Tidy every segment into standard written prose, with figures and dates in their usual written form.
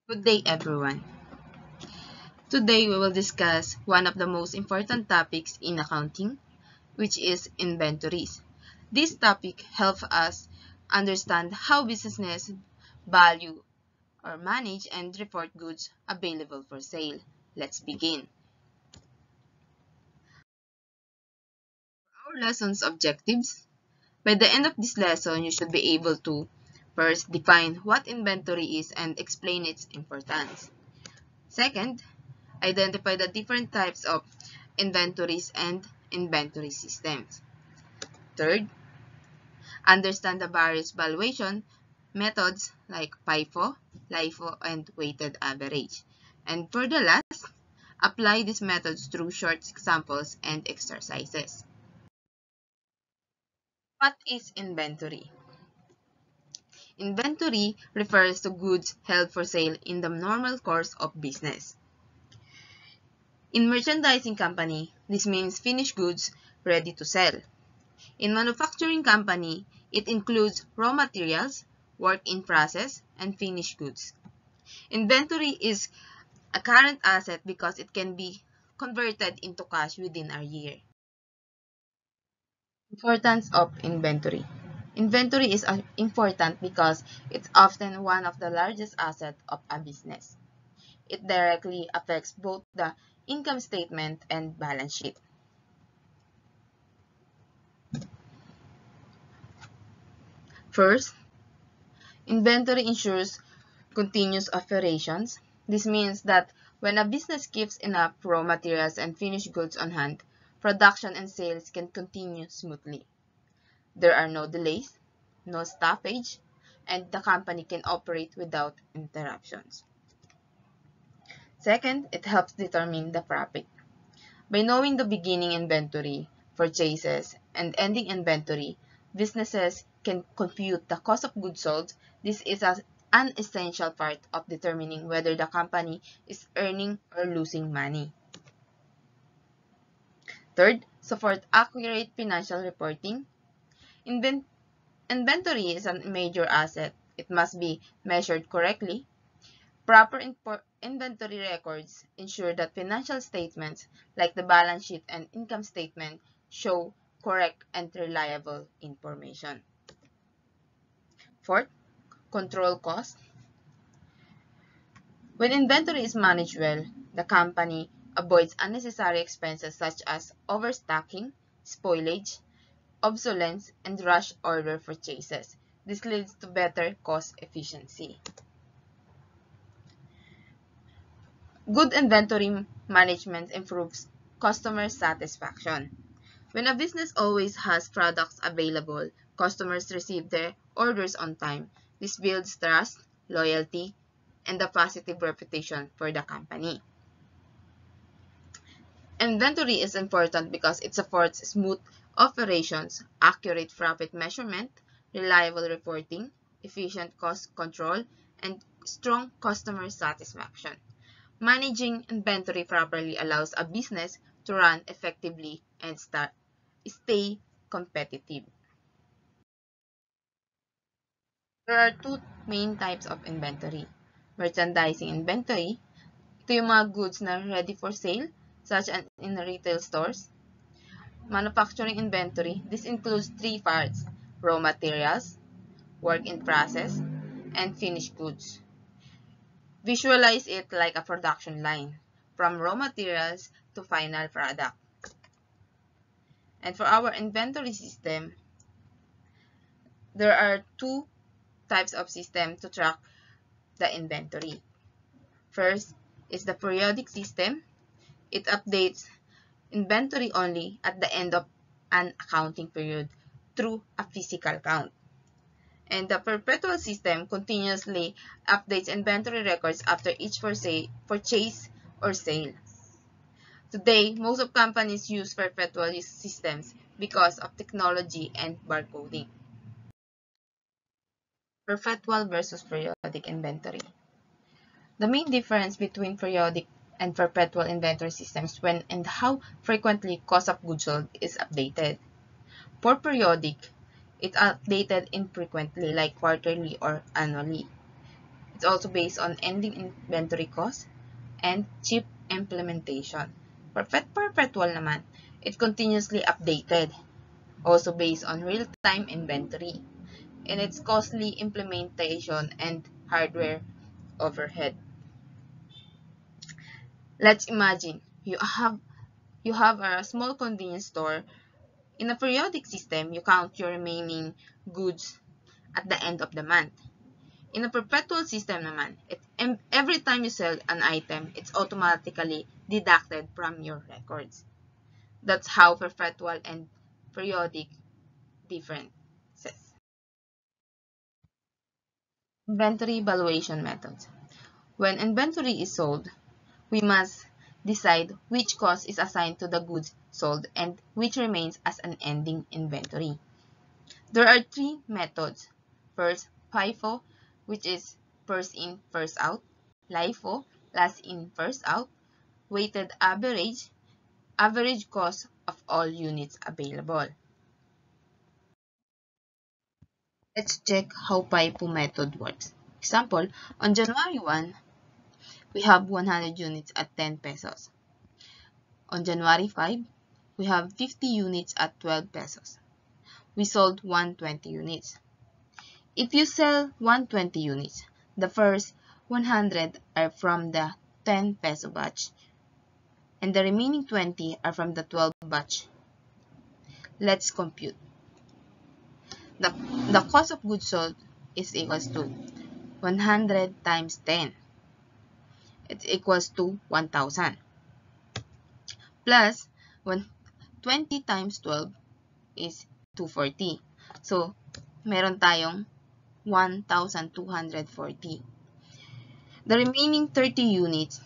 Good day, everyone. Today, we will discuss one of the most important topics in accounting, which is inventories. This topic helps us understand how businesses value or manage and report goods available for sale. Let's begin. Our lesson's objectives. By the end of this lesson, you should be able to first define what inventory is and explain its importance. Second, identify the different types of inventories and inventory systems. Third, understand the various valuation methods like FIFO, LIFO, and weighted average. And for the last, apply these methods through short examples and exercises. What is inventory? Inventory refers to goods held for sale in the normal course of business. In merchandising company, this means finished goods ready to sell. In manufacturing company, it includes raw materials, work in process, and finished goods. Inventory is a current asset because it can be converted into cash within a year. Importance of inventory. Inventory is important because it's often one of the largest assets of a business. It directly affects both the income statement and balance sheet. First, inventory ensures continuous operations. This means that when a business keeps enough raw materials and finished goods on hand, production and sales can continue smoothly. There are no delays, no stoppage, and the company can operate without interruptions. Second, it helps determine the profit. By knowing the beginning inventory, purchases, and ending inventory, businesses can compute the cost of goods sold. This is an essential part of determining whether the company is earning or losing money. Third, support accurate financial reporting. Inventory is a major asset. It must be measured correctly. Proper inventory records ensure that financial statements, like the balance sheet and income statement, show correct and reliable information. Fourth, control costs. When inventory is managed well, the company avoids unnecessary expenses such as overstocking, spoilage, obsolescence, and rush order purchases. This leads to better cost efficiency. Good inventory management improves customer satisfaction. When a business always has products available, customers receive their orders on time. This builds trust, loyalty, and a positive reputation for the company. Inventory is important because it supports smooth operations, accurate profit measurement, reliable reporting, efficient cost control, and strong customer satisfaction. Managing inventory properly allows a business to run effectively and stay competitive. There are two main types of inventory. Merchandising inventory, ito yung mga goods na ready for sale, such as in retail stores. Manufacturing inventory, this includes three parts: raw materials, work in process, and finished goods. Visualize it like a production line, from raw materials to final product. And for our inventory system, there are two types of system to track the inventory. First is the periodic system. It updates inventory only at the end of an accounting period through a physical count. And the perpetual system continuously updates inventory records after each purchase or sale. Today, most of companies use perpetual systems because of technology and barcoding. Perpetual versus periodic inventory. The main difference between periodic and perpetual inventory systems when and how frequently cost of goods sold is updated. For periodic, it's updated infrequently like quarterly or annually. It's also based on ending inventory cost and cheap implementation. For perpetual naman, it's continuously updated, also based on real-time inventory, and its costly implementation and hardware overhead. Let's imagine you have a small convenience store. In a periodic system, you count your remaining goods at the end of the month. In a perpetual system naman, every time you sell an item, it's automatically deducted from your records. That's how perpetual and periodic differences. Inventory valuation methods. When inventory is sold, we must decide which cost is assigned to the goods sold and which remains as an ending inventory. There are three methods. First, FIFO, which is first in, first out. LIFO, last in, first out. Weighted average, average cost of all units available. Let's check how FIFO method works. Example, on January 1, we have 100 units at 10 pesos. On January 5, we have 50 units at 12 pesos. We sold 120 units. If you sell 120 units, the first 100 are from the 10 peso batch, and the remaining 20 are from the 12 batch. Let's compute. The cost of goods sold is equals to 100 times 10. It's equals to 1,000. Plus, 20 times 12 is 240. So, meron tayong 1,240. The remaining 30 units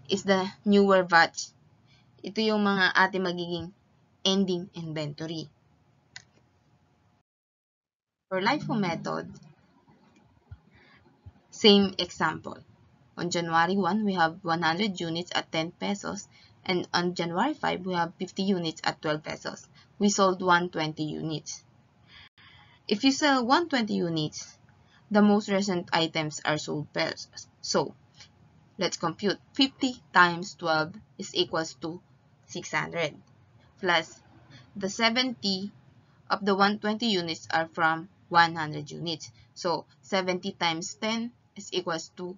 is the newer batch. Ito yung mga ating magiging ending inventory. For LIFO method, same example. On January 1, we have 100 units at 10 pesos, and on January 5, we have 50 units at 12 pesos. We sold 120 units. If you sell 120 units, the most recent items are sold pesos. So, let's compute. 50 times 12 is equals to 600. Plus, the 70 of the 120 units are from 100 units. So, 70 times 10 is equals to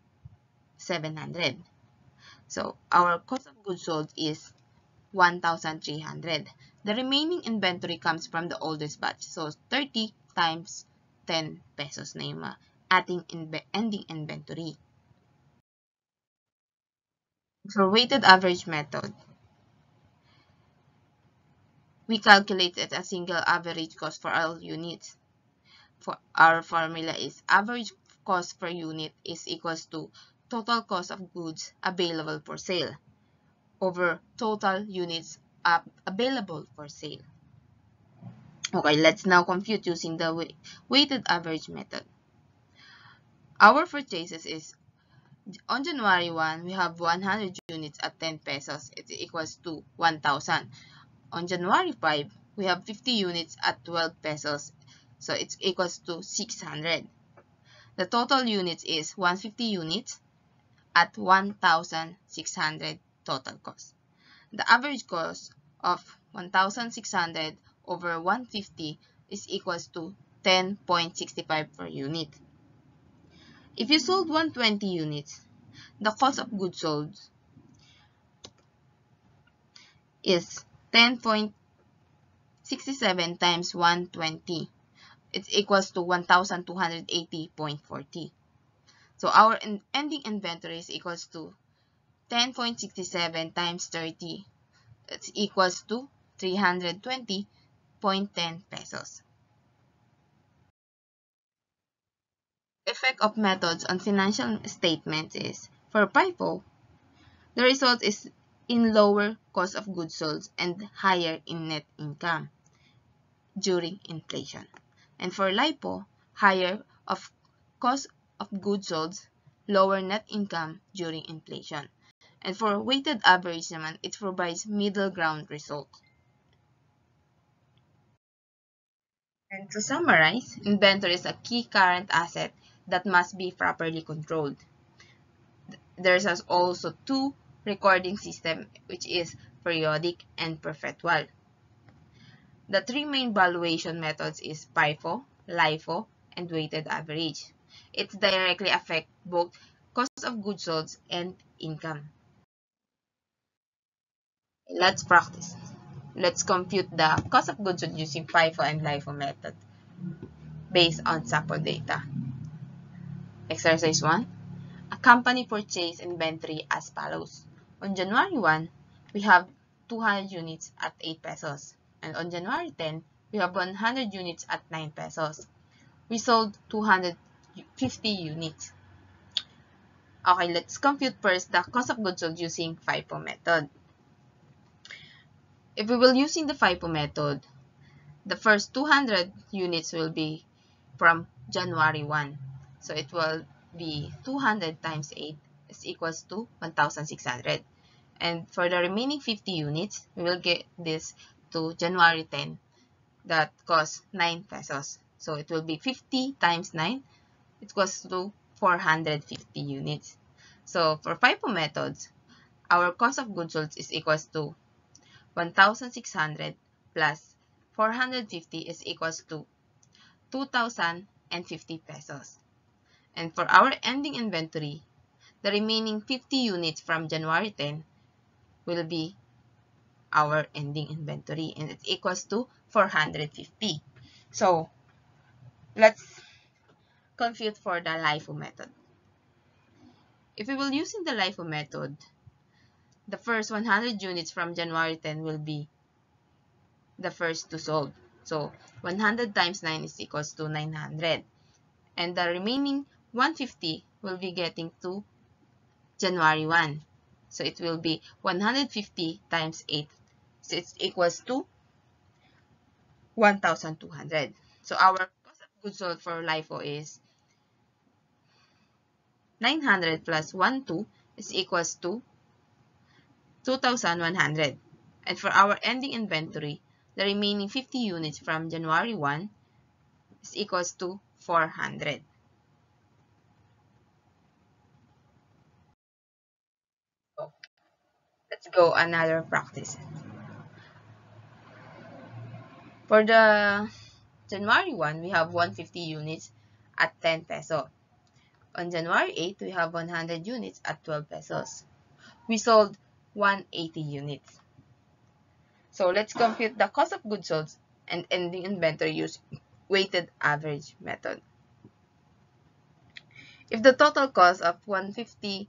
700. So, our cost of goods sold is 1,300. The remaining inventory comes from the oldest batch. So, 30 times 10 pesos na yung ating ending inventory. For weighted average method, we calculate it as single average cost for all units. For our formula is average cost per unit is equals to total cost of goods available for sale over total units available for sale. Okay, let's now compute using the weighted average method. Our purchases is on January 1, we have 100 units at 10 pesos. It equals to 1,000. On January 5, we have 50 units at 12 pesos. So it's equals to 600. The total units is 150 units at 1,600 total cost. The average cost of 1,600 over 150 is equals to 10.65 per unit. If you sold 120 units, the cost of goods sold is 10.67 times 120. It's equals to 1,280.40. So our ending inventory is equals to 10.67 times 30. It's equals to 320.10 pesos. Effect of methods on financial statements is, for FIFO, the result is in lower cost of goods sold and higher in net income during inflation. And for LIFO, higher of cost of goods sold, lower net income during inflation. And for weighted average naman, it provides middle ground result. And to summarize, inventory is a key current asset that must be properly controlled. There's also two recording system, which is periodic and perpetual. The three main valuation methods is FIFO, LIFO, and weighted average. It directly affects both cost of goods sold and income. Let's practice. Let's compute the cost of goods sold using FIFO and LIFO method based on sample data. Exercise 1. A company purchased inventory as follows. On January 1, we have 200 units at 8 pesos. And on January 10, we have 100 units at 9 pesos. We sold 250 units. Okay, let's compute first the cost of goods sold using FIFO method. If we will using the FIFO method, the first 200 units will be from January 1. So it will be 200 times 8 is equals to 1,600. And for the remaining 50 units, we will get this to January 10 that costs 9 pesos. So it will be 50 times 9, it equals to 450 units. So for FIFO methods, our cost of goods sold is equals to 1,600 plus 450 is equals to 2,050 pesos. And for our ending inventory, the remaining 50 units from January 10 will be our ending inventory, and it equals to 450. So let's compute for the LIFO method. If we will using the LIFO method, the first 100 units from January 10 will be the first to sold. So 100 times 9 is equals to 900. And the remaining 150 will be getting to January 1. So it will be 150 times 8. So it's equals to 1,200. So our cost of goods sold for LIFO is 900 plus 12 is equals to 2,100. And for our ending inventory, the remaining 50 units from January 1 is equals to 400. So let's go another practice. For the January 1, we have 150 units at 10 peso. On January 8, we have 100 units at 12 pesos. We sold 180 units. So let's compute the cost of goods sold and ending inventory using weighted average method. If the total cost of 150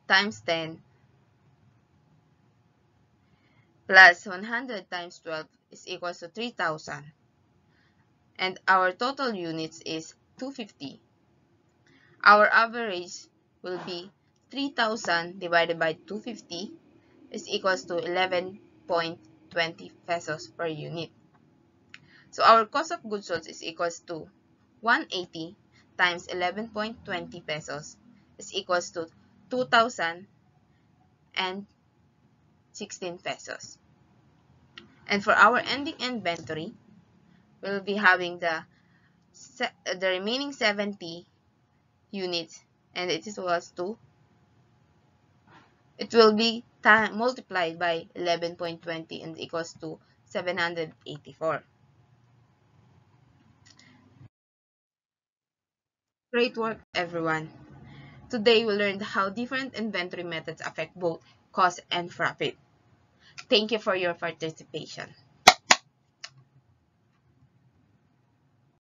times 10 plus 100 times 12 is equals to 3,000, and our total units is 250, our average will be 3,000 divided by 250 is equals to 11.20 pesos per unit. So our cost of goods sold is equals to 180 times 11.20 pesos is equals to 2,016 pesos. And for our ending inventory, we'll be having the remaining 70 units, and it will be multiplied by 11.20 and equals to 784. Great work, everyone. Today we learned how different inventory methods affect both cost and profit. Thank you for your participation.